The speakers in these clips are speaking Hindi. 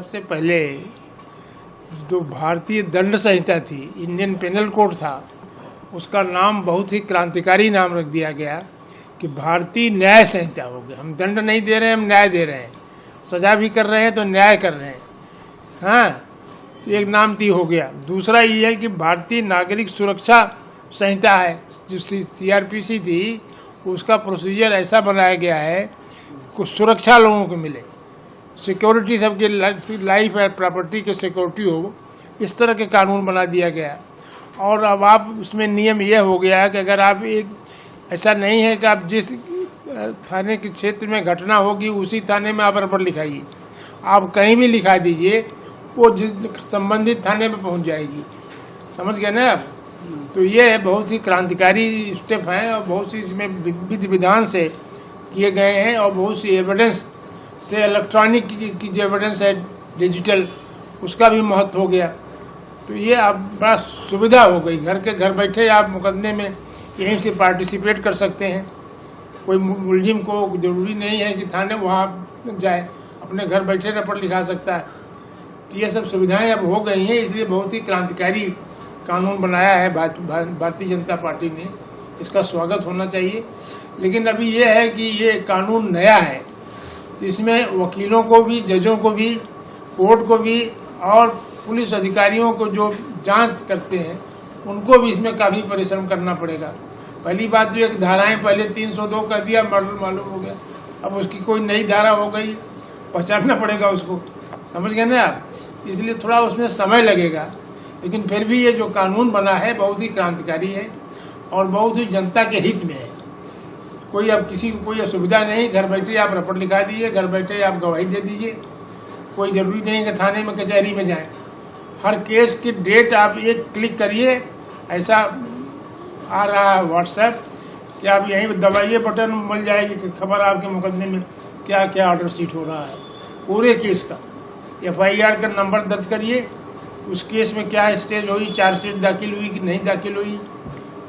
सबसे पहले जो भारतीय दंड संहिता थी, इंडियन पेनल कोड था, उसका नाम बहुत ही क्रांतिकारी नाम रख दिया गया कि भारतीय न्याय संहिता हो गया। हम दंड नहीं दे रहे हैं, हम न्याय दे रहे हैं। सजा भी कर रहे हैं तो न्याय कर रहे हैं। हाँ, तो एक नाम ती हो गया। दूसरा ये है कि भारतीय नागरिक सुरक्षा संहिता है, जो CRPC थी, उसका प्रोसीजर ऐसा बनाया गया है कि सुरक्षा लोगों को मिले, सिक्योरिटी सबके लाइफ एंड प्रॉपर्टी के सिक्योरिटी हो, इस तरह के कानून बना दिया गया। और अब आप उसमें नियम यह हो गया है कि अगर आप ऐसा नहीं है कि आप जिस थाने के क्षेत्र में घटना होगी उसी थाने में आप रपट लिखाइए, आप कहीं भी लिखा दीजिए, वो संबंधित थाने में पहुंच जाएगी। समझ गए ना आप? तो ये बहुत ही क्रांतिकारी स्टेप हैं और बहुत सी इसमें विधि विधान से किए गए हैं और बहुत सी एविडेंस से, इलेक्ट्रॉनिक की जो एविडेंस है डिजिटल, उसका भी महत्व हो गया। तो ये आप बड़ा सुविधा हो गई। घर के घर बैठे आप मुकदमे में यहीं से पार्टिसिपेट कर सकते हैं। कोई मुलजिम को जरूरी नहीं है कि थाने वहाँ जाए, अपने घर बैठे रपट लिखा सकता है। तो ये सब सुविधाएं अब हो गई हैं, इसलिए बहुत ही क्रांतिकारी कानून बनाया है भारतीय जनता पार्टी ने। इसका स्वागत होना चाहिए। लेकिन अभी ये है कि ये कानून नया है, इसमें वकीलों को भी, जजों को भी, कोर्ट को भी और पुलिस अधिकारियों को जो जांच करते हैं उनको भी इसमें काफ़ी परिश्रम करना पड़ेगा। पहली बात जो एक धाराएं पहले 302 कर दिया, मर्डर मालूम हो गया, अब उसकी कोई नई धारा हो गई, पहचानना पड़ेगा उसको। समझ गए ना आप? इसलिए थोड़ा उसमें समय लगेगा, लेकिन फिर भी ये जो कानून बना है बहुत ही क्रांतिकारी है और बहुत ही जनता के हित में है। कोई अब किसी को कोई असुविधा नहीं, घर बैठे आप रपट लिखा दीजिए, घर बैठे आप गवाही दे दीजिए। कोई जरूरी नहीं कि थाने में, कचहरी में जाएं। हर केस की डेट आप एक क्लिक करिए, ऐसा आ रहा है व्हाट्सएप कि आप यहीं दबाइए, बटन मिल जाएगी कि खबर आपके मुकदमे में क्या क्या ऑर्डर शीट हो रहा है, पूरे केस का। FIR का नंबर दर्ज करिए, उस केस में क्या स्टेज हुई, चार्जशीट दाखिल हुई कि नहीं दाखिल हुई,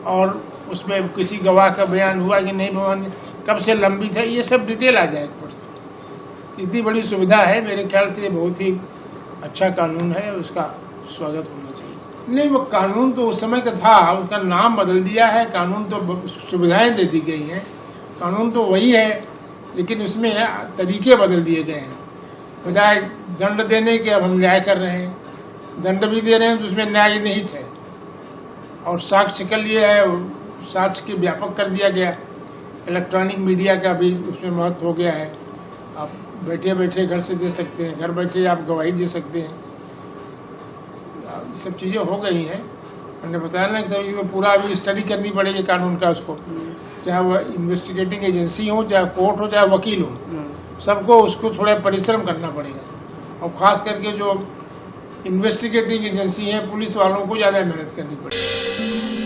और उसमें किसी गवाह का बयान हुआ कि नहीं, बयान कब से लंबित है, ये सब डिटेल आ जाए। इतनी बड़ी सुविधा है, मेरे ख्याल से बहुत ही अच्छा कानून है, उसका स्वागत होना चाहिए। नहीं, वो कानून तो उस समय का था, उसका नाम बदल दिया है। कानून तो सुविधाएं दे दी गई हैं, कानून तो वही है, लेकिन उसमें तरीके बदल दिए गए हैं। बजाय दंड देने के अब हम न्याय कर रहे हैं, दंड भी दे रहे हैं तो उसमें न्याय निहित है। और साक्ष्य के लिए है, साक्ष्य के व्यापक कर दिया गया। इलेक्ट्रॉनिक मीडिया का भी उसमें महत्व हो गया है। आप बैठे बैठे घर से दे सकते हैं, घर बैठे आप गवाही दे सकते हैं। ये सब चीज़ें हो गई हैं। मैंने बताया ना कि पूरा अभी स्टडी करनी पड़ेगी कानून का उसको, चाहे वह इन्वेस्टिगेटिंग एजेंसी हो, चाहे कोर्ट हो, चाहे वकील हो, सबको उसको थोड़ा परिश्रम करना पड़ेगा। और ख़ास करके जो इन्वेस्टिगेटिंग एजेंसी है, पुलिस वालों को ज़्यादा मेहनत करनी पड़ेगी।